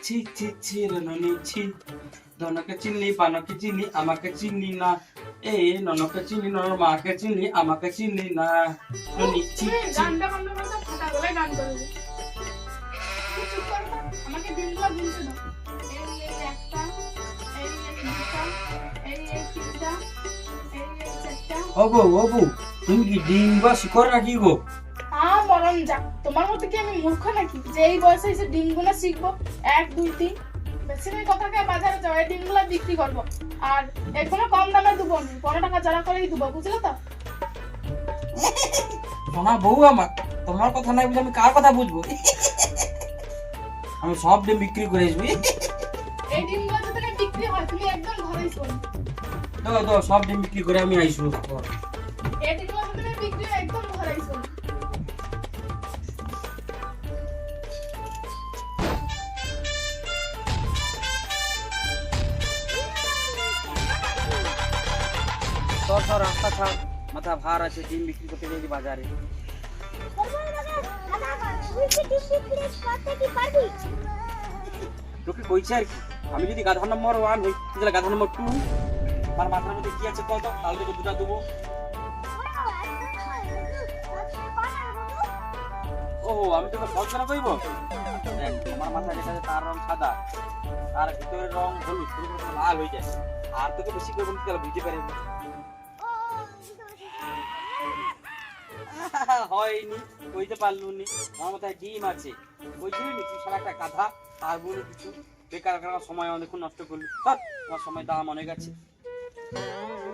ছি ছি ছি রে ননি ছি, ধনকে চিনলি বানকে চিনলি আমাকে চিনলি না, এই ননকে চিনলি নর মাকে চিনলি আমাকে চিনলি না, ননি ছি ছি। গানটা বন্ধ করতে ফাটা গলায় গান করবে। চুপ কর তো, আমাকে দিনগুলো গুনতে দাও। এই একটা, এই দুটা, এই তিনটা, এই চারটা। ও বউ তুমি কি ডিম বা শিকড় রাখি গো? মরণ যা, তোমার মতো কি আমি মূর্খ নাকি যে এই বয়সে এসে ডিম গুলো শিখবো? 1 2 3 বেশি নেই কথা, কে বাজারে যাও, এই ডিমগুলো বিক্রি করবো। আর এগুলো কম দামে দেবো, 15 টাকা জড়া করেই দেবো, বুঝলে তো? সোনা বউ আমার, তোমার কথা নাই বুঝে আমি কার কথা বুঝবো? আমি সব ডিম বিক্রি করে আসবি। এই ডিমগুলো যদি না বিক্রি হয় তুমি একদম ঘরেই শোন। দাও সব ডিম বিক্রি করে আমি আইসবো। এই ডিমগুলো যদি না বিক্রি হয় একদম ঘরেই শোন। তোর রাস্তা ছাড়, মাথা ভার আছে, ডিম বিক্রি করতে যাই বাজারে। তোকে কইছে আর কি, আমি যদি গাধা নম্বর 1 হই তাহলে গাধা নম্বর 2, আমার মাথার মধ্যে কি আছে কত, তাহলে তোকে দুটা দেবো। ও আমি তোকে সলসরা কইব? দেখ আমার মাথায় যেটা আছে তার রং সাদা, তার ভিতরের রং হলুদ, পুরো লাল হয়ে যায়। আর তোকে বেশি করে বলতে তাহলে বুঝতে পারবি। হয়নি, কইতে পারলুনি, আমার মাথায় ডিম আছে, কইছিলি নি তুই সারা একটা গাধা, আর বলে কিছু বেকার বেকার সময় আমাদের খুব নষ্ট করলি। তোমার সময় দাম অনেক আছে,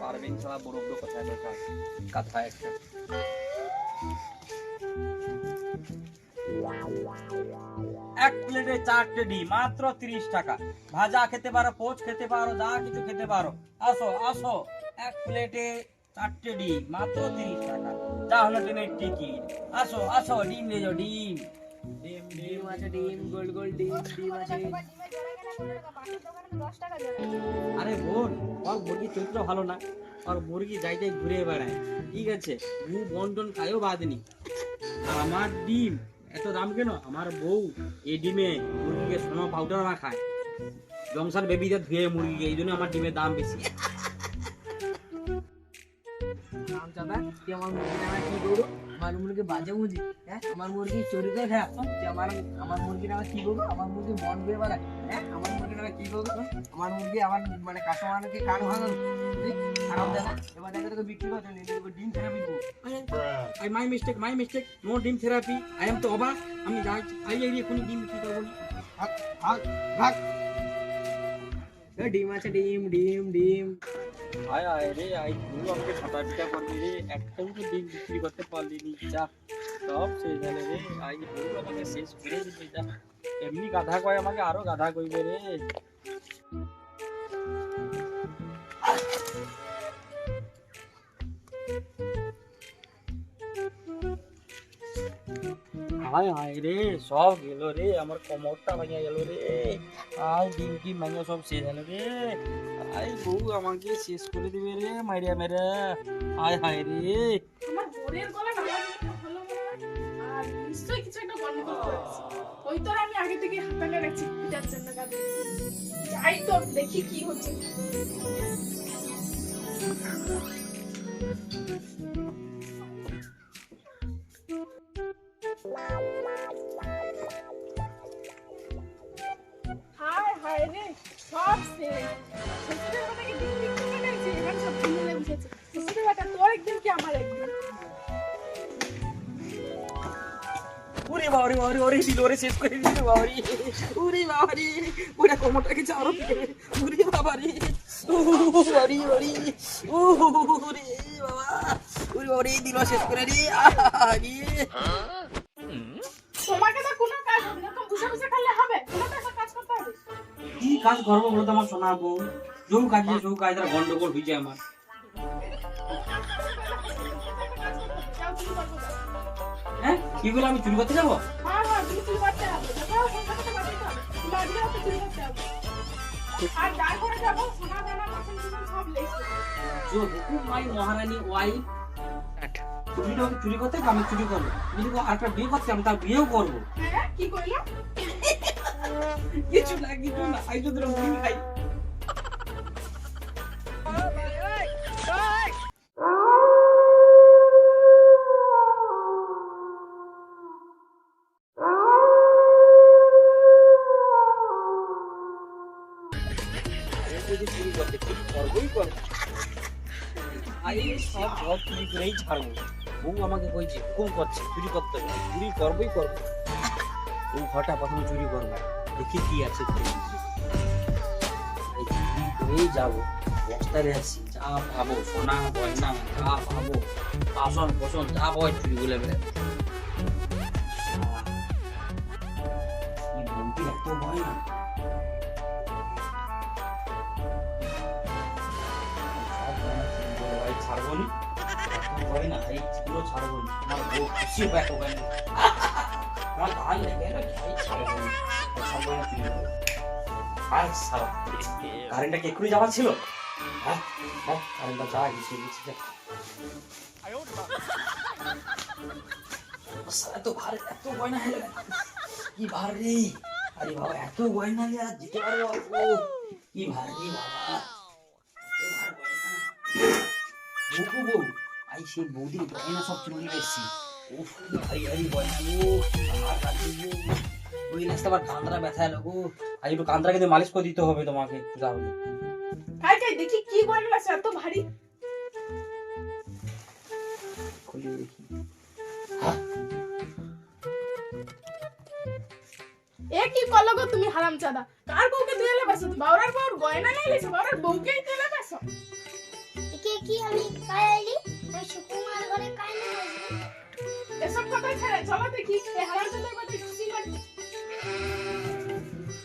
পারবেন সারা বড় বড় কথা বেকার গাধা একটা। এক প্লেটে 4টে ডিম মাত্র 30 টাকা, ভাজা খেতে পারো, পোচ খেতে পারো, যা কিছু খেতে পারো। আসো এক প্লেটে 4টে ডিম মাত্র 30 টাকা, যা হলো ট্রেনের টিকিট। আসো ডিম নিয়ে যাও, ডিম ডিম ডিম আছে, ডিম গোল গোল ডিম ডিম আছে। আরে বোন, ওর মুরগির চরিত্র ভালো না, ওর মুরগি যাই ঘুরে বেড়ায়, ঠিক আছে, বন্টন খায়ও বাদনি। আর আমার ডিম এত দাম কেন? আমার বউ এই ডিমে মুরগিকে সোনা পাউডার না খায়, জংসার বেবিতে ধুয়ে মুরগিকে, এই জন্য আমার ডিমের দাম বেশি। আমার মুরগি নামে কি করবো? আমার মুরগি বাজে বুঝি, হ্যাঁ? আমার মুরগি চরিত্র খারাপ, আমার মুরগি নামে কি করবো? আমার মুরগি মন বেয়ে বেড়ায়, হ্যাঁ? আমার মুরগি নামে কি করবো? আমার মুরগি আমার মানে কাস্টমারকে কান ভাঙানো খারাপ দেখা। এবার দেখে তোকে বিক্রি করতে নেই, ডিম থেরাপি দেবো। মাই মিস্টেক, নো ডিম থেরাপি, আই এম তো অবাক, আমি যাই এখনই ডিম বিক্রি করবো না। ভাগ ডিম আছে, ডিম ডিম ডিম। আয় রে তুই আমাকে ছাতা পিটা করবি রে, একটাও তো ডিম বিক্রি করতে পারলি নি, যা সব শেষ গেলে রে। তুই আমাকে শেষ করে দিবি, যা এমনি গাধা কয় আমাকে আরো গাধা কইবে রে। হায় রে সব গেল রে, আমার কোমরটা ভেঙে গেল রে, ডিম কি ভেঙে সব শেষ হলো রে। বউ আমাকে শেষ করে দিবে রে মাইরিয়া মেরা। হায় রে, আমার বোনের গলা না ভালো মনে হয়, আর নিশ্চয়ই কিছু একটা গন্ডগোল করেছে। ওই তো আমি আগে থেকে হাতালে রাখছি পিটার জন্য গাছে। যাই তো দেখি কি হচ্ছে। হায় রে সব শেষ। শ্বশুরের কথা কি দিন দিন করে নাইছে, এখানে সব ভুলে বসেছে। শ্বশুরের কথা তোর একদিন কি আমার একদিন। ওরে বাবারে দিল রে, শেষ করে দিল বাবারে। ওরে বাবারে, ওটা কোমরটাকে চারো পিটে, ওরে বাবারে, ওরে বাবারে দিল শেষ করে রে। তোমাকে তো কোনো কাজ হবে না, তো বসে বসে খেললে হবে, কোনো তো একটা কাজ করতে হবে। কি কাজ করবো বলো তো আমার সোনা বউ? সৌ কাজ তার গন্ডগোল হয়েছে আমার। যাও তুমি করবো, যাও। হ্যাঁ কি বলে আমি চুরি করতে যাবো? হ্যাঁ তুমি চুরি করতে হবে, যাও সংসার করতে পারবে তো, তুমি আজকে রাতে চুরি করতে হবে। আর যার করে যাবো সোনা দানা বাসন কুসন সব লেসে। जो हुकुम माई महारानी वाइफ, তুমি তো চুরি করতে, আমি চুরি করবো, যদি আরেকটা বিয়ে করতে আমি তার বিয়েও করবো। হ্যাঁ কি কইলো? কিছু না আই যদি মুড়ি খাই। সব চুরি করেই ছাড়বো। বউ আমাকে কইছে হুকুম করছে চুরি করতে হবে, চুরি করবোই করবো। ও ঘরটা প্রথমে চুরি করবো, দেখি কি আছে চুরি করেই যাবো। বস্তায় আছি, যা পাবো সোনা গয়না যা পাবো, বাসন কোসন যা পাবো চুরি গুলো বেড়ে। এত ভয় না, ছাড়বো নি, ভয় না, এই পুরো ছাড়বো নি। আমার বউ খুশি হবে এত ভয় না, আমার ধান লেগে গেল, ছাড়বো নি, সব ভয় না চুরি করবো। আর সারা কারেন্টটা কি এক্ষুনি যাওয়ার ছিল? হ্যাঁ কারেন্টটা যা গেছে এত ভার, এত গয়না হলো কি ভার রে। আরে বাবা এত গয়না নিয়ে আর যেতে পারবো? কি ভার রে বাবা, বউ আই সেই বৌদির গয়না সব চুরি এসেছি। উফ ভারী ভারী গয়না গো, ওই লাস্টে আবার কাঁদরা ব্যথা এলো গো। আর একটু কাঁদরা কিন্তু মালিশ করে দিতে হবে তোমাকে তাহলে। খাই দেখি কি গয়না আছে এত ভারী। খুলে দেখি, এ কি করলো গো তুমি হারামজাদা? কার বউকে তুই এলে বাসো? বাউরার বউর গয়না নাই লেছো, বাউরার বউকেই তুই এলে বাসো। একে কি আমি কাই আইলি? ওই সুকুমার ঘরে কাই না আসবে? এসব কথা ছেড়ে চলো দেখি এই হারামজাদার বাড়ি খুশি লাগছে।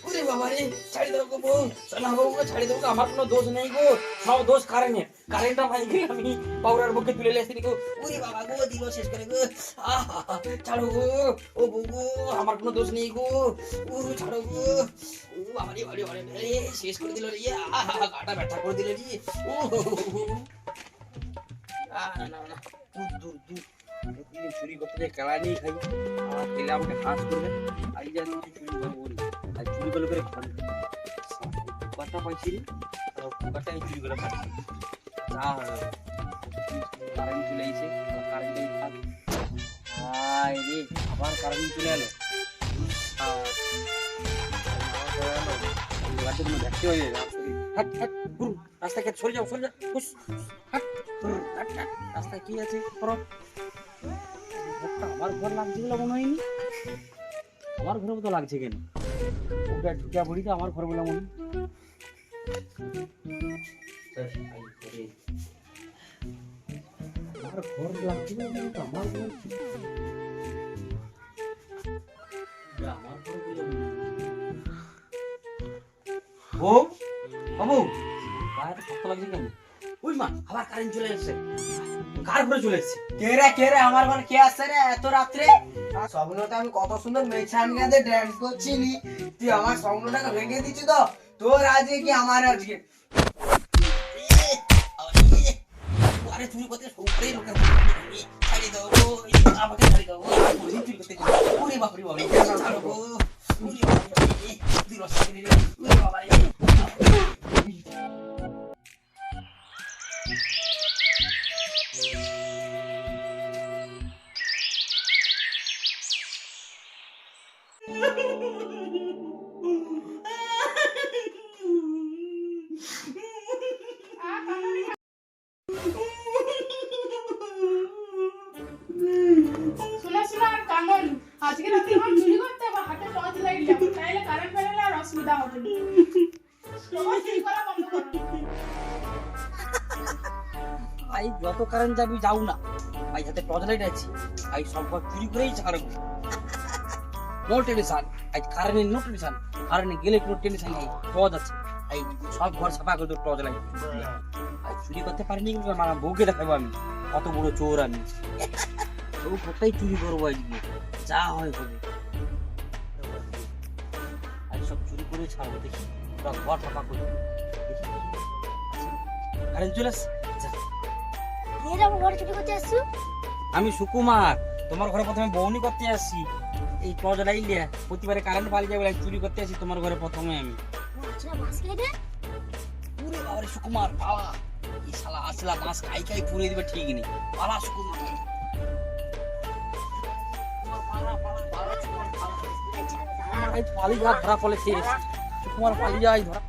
ওরে বাবা রে, ছাড়ি দাও গো বউ, সোনা বউকে ছাড়ি দাও গো, আমার কোনো দোষ নেই গো, সব দোষ কারেন্টের। কারেন্টটা ভাঙে আমি পাউরার বুকে তুলে এসেছি গো। ওরে বাবা গো, দিল শেষ করে গো, ছাড়ো গো ও বউ গো, আমার কোনো দোষ নেই গো, ও ছাড়ো গো। ও বাবারে বাবারে বাবারে, শেষ করে দিল রে, গাটা ব্যথা করে দিল রে। ও না না না, দূর দূর দূর, চুরি করতে যে কেলা নেই খাই, আমার ছেলে আমাকে হাত করবে, আই যা কিছু চুরি করবো বলি, আর চুরি করলে করে খাবে। কুকারটা পাইছি রে, কুকারটা আমি চুরি করে পাচ্ছি। যা কারেন্ট চলে এসে, কারেন্টেই থাক। হায় রে, আবার কারেন্ট চলে এলো। দেখতে হবে রাস্তা কে সরে যাও, সরে যাও, রাস্তায় কি আছে করো। আমার ঘর লাগছে বলে মনে হয়নি, আমার ঘরের মতো লাগছে কেন? ওটা ঢুকিয়া পড়িতে আমার ঘর বলে মনে আমার ঘর লাগছে না, আমার ঘর আমার ঘর বলে মনে বউ বাবু গায়ে শক্ত লাগছে কেন? ওই মা আবার কারেন্ট চলে এসেছে, কার ঘরে চলে এসেছে? কে রে আমার ঘরে কে আসছে রে এত রাত্রে? স্বপ্নটা আমি কত সুন্দর মেছানিয়াতে ড্যান্স করছিলি, তুই আমার স্বপ্নটাকে ভেঙে দিচ্ছি তো। তোর আজকে কি আমার আজকে? আরে চুরি করতে সৌকরে লোকে ছাড়ি দাও গো, আমাকে ছাড়ি দাও গো, চুরি করতে ওরে বাপরে বাবা, ছাড়ো গো, ওরে বাপরে তুই রস করে রে, ওরে বাবা রে। শোনা শোনা আর কানন, আজকে রাতে আমার চুরি করতে হবে, হাতে টর্চ লাইট যাবো, তাইলে কারেন্ট ফেলে আর অসুবিধা হবে না। তোমার চুরি করা বন্ধ করো। ভাই যত কারেন্ট যাবি যাও না, ভাই হাতে টর্চ লাইট আছে, ভাই সব ঘর চুরি করেই ছাড়বো। নো টেনশন, আজ কারেন্টের নো টেনশন, কারেন্টে গেলে কোনো টেনশন নেই, টর্চ আছে, এই সব ঘর সাফা করে তো টর্চ লাইট। ভাই চুরি করতে পারিনি কিন্তু আমার বউকে দেখাবো আমি কত বড় চোর আমি। ও ঘরটাই চুরি করবো আজকে, যা হয় হবে। আজ সব চুরি করে ছাড়বো, দেখি পুরো ঘর সাফা করে কারেন্ট চলে আসছে। এরা আমার ঘরে চুরি করতে আসছো? আমি সুকুমার, তোমার ঘরে প্রথমে বউনি করতে আসছি। এই টর্চ লাইট নিয়ে প্রতিবারে কারেন্ট পালিয়ে যাবে চুরি করতে আসি তোমার ঘরে প্রথমে আমি। আচ্ছা মাছ খাইবে পুরে বাবারে সুকুমার পালা, এই শালা আসলা মাছ খাই খাই পুড়িয়ে দিবে ঠিক নেই। পালা সুকুমার, পালা, সুকুমার, পালা। আচ্ছা পালি যা ধরা পড়ে শেষ, সুকুমার পালি যাই ধরা।